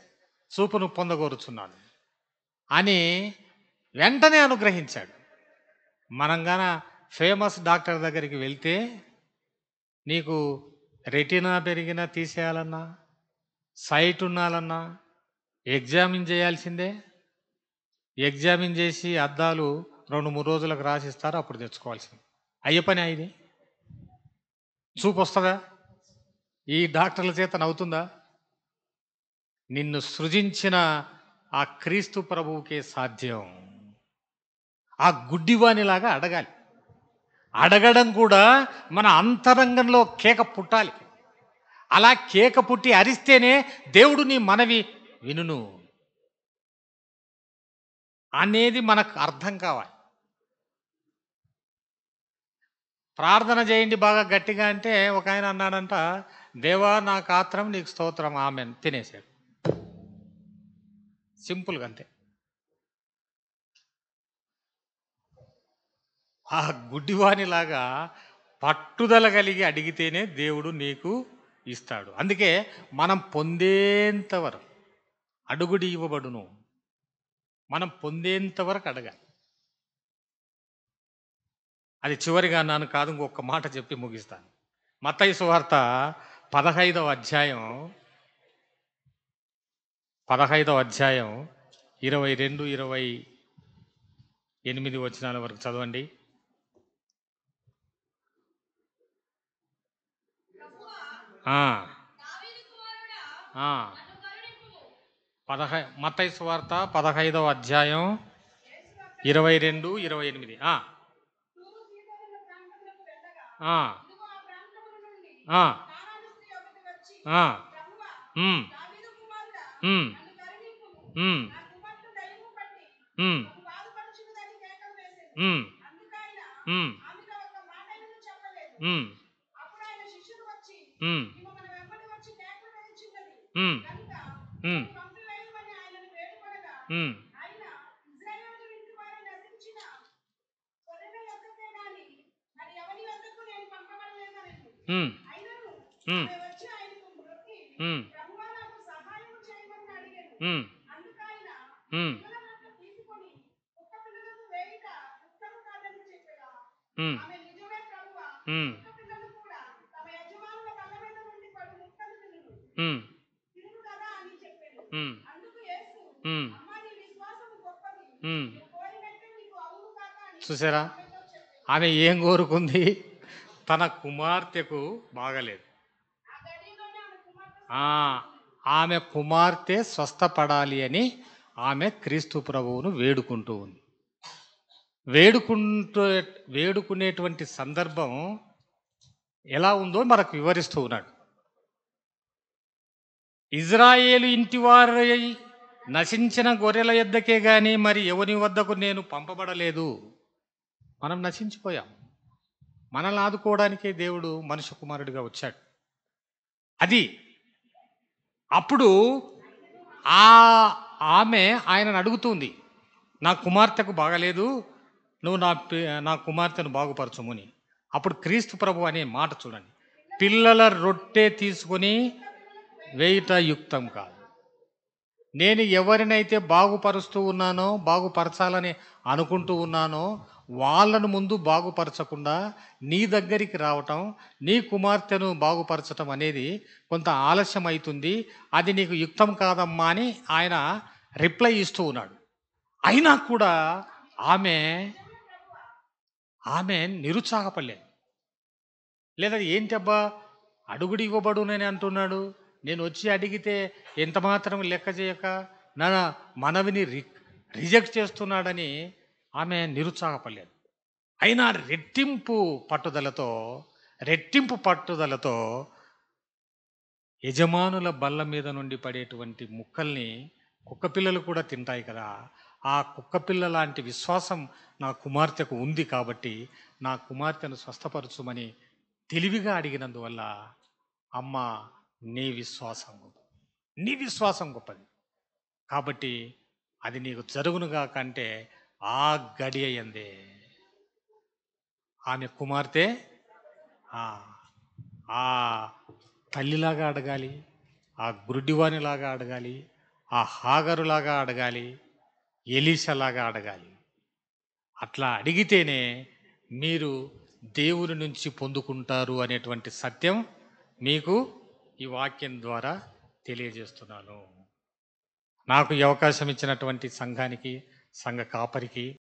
చూపును పొందగోరుచున్నాను అని వెంటనే అనుగ్రహించాడు. మనం గాన ఫేమస్ డాక్టర్ దగ్గరికి వెళ్తే నీకు రెటీనా పెరిగినా తీసేయాలన్నా, సైట్ ఉండాలన్నా ఎగ్జామిన్ చేయాల్సిందే. ఎగ్జామిన్ చేసి అద్దాలు 2-3 రోజులకు రాసిస్తారు, అప్పుడు తెచ్చుకోవాల్సింది. అయ్యే పని ఇది. చూపు వస్తుందా? ఈ డాక్టర్ల చేత నవ్వుతుందా? నిన్ను సృజించిన ఆ క్రీస్తు ప్రభువుకే సాధ్యం. ఆ గుడ్డివానిలాగా అడగాలి. అడగడం కూడా మన అంతరంగంలో కేక పుట్టాలి. అలా కేక పుట్టి అరిస్తేనే దేవుడు నీ మనవి వినును అనేది మనకు అర్థం కావాలి. ప్రార్థన చేయండి బాగా గట్టిగా అంటే ఒక ఆయన అన్నాడంట, దేవా నా కాత్రం నీకు స్తోత్రం ఆమెన్, తినేశాడు. సింపుల్గా అంతే. ఆ గుడ్డివానిలాగా పట్టుదల కలిగి అడిగితేనే దేవుడు నీకు ఇస్తాడు. అందుకే మనం పొందేంత వరకు అడుగుడి ఇవ్వబడును. మనం పొందేంత వరకు అడగాలి. అది చివరిగా అన్నాను కాదు, ఇంకొక మాట చెప్పి ముగిస్తాను. మత్తయి సువార్త 15వ అధ్యాయం 22-28 వచనాల వరకు చదవండి. మత్తయి సువార్త 15వ అధ్యాయం 22-28. చూసారా, ఆమె ఏం కోరుకుంది? తన కుమార్తెకు బాగలేదు. ఆమె కుమార్తె స్వస్థపడాలి అని ఆమె క్రీస్తు ప్రభువును వేడుకుంటూ ఉంది. వేడుకునేటువంటి సందర్భం ఎలా ఉందో మనకు వివరిస్తూ ఉన్నాడు. ఇజ్రాయేలు ఇంటివారై నశించిన గొర్రెల యొద్దకే గాని మరి ఎవని వద్దకు నేను పంపబడలేదు. మనం నశించిపోయాం. మనల్ని ఆదుకోవడానికే దేవుడు మనుష్య కుమారుడిగా వచ్చాడు. అది అప్పుడు ఆ ఆమె ఆయనను అడుగుతుంది, నా కుమార్తెకు బాగలేదు, నువ్వు నా కుమార్తెను బాగుపరచుముని. అప్పుడు క్రీస్తు ప్రభు అనే మాట చూడండి, పిల్లల రొట్టె తీసుకొని వేయుట యుక్తం కాదు. నేను ఎవరినైతే బాగుపరుస్తూ ఉన్నానో, బాగుపరచాలని అనుకుంటూ ఉన్నానో వాళ్ళను ముందు బాగుపరచకుండా నీ దగ్గరికి రావటం, నీ కుమార్తెను బాగుపరచటం అనేది కొంత ఆలస్యం అవుతుంది, అది నీకు యుక్తం కాదమ్మా అని ఆయన రిప్లై ఇస్తూ ఉన్నాడు. అయినా కూడా ఆమె ఆమె నిరుత్సాహపడలేదు. లేదా ఏంటబ్బా అడుగుడు ఇవ్వబడునని అంటున్నాడు, నేను వచ్చి అడిగితే ఎంత మాత్రం లెక్క చేయక నా మనవిని రిజెక్ట్ చేస్తున్నాడని ఆమె నిరుత్సాహపడలేదు. అయినా రెట్టింపు పట్టుదలతో యజమానుల బల్ల మీద నుండి పడేటువంటి ముక్కల్ని కుక్కపిల్లలు కూడా తింటాయి కదా, ఆ కుక్కపిల్ల లాంటి విశ్వాసం నా కుమార్తెకు ఉంది కాబట్టి నా కుమార్తెను స్వస్థపరచుమని తెలివిగా అడిగినందువల్ల, అమ్మ నీ విశ్వాసం గొప్పది కాబట్టి అది నీకు జరుగునుగా కంటే ఆ గడి అయ్యిందే ఆమె కుమార్తె ఆ తల్లిలాగా అడగాలి, ఆ గురుడివానిలాగా అడగాలి, ఆ హాగరులాగా అడగాలి, ఎలీషలాగా అడగాలి. అట్లా అడిగితేనే మీరు దేవుని నుంచి పొందుకుంటారు అనేటువంటి సత్యం మీకు ఈ వాక్యం ద్వారా తెలియజేస్తున్నాను. నాకు ఈ అవకాశం ఇచ్చినటువంటి సంఘానికి, సంఘ కాపరికి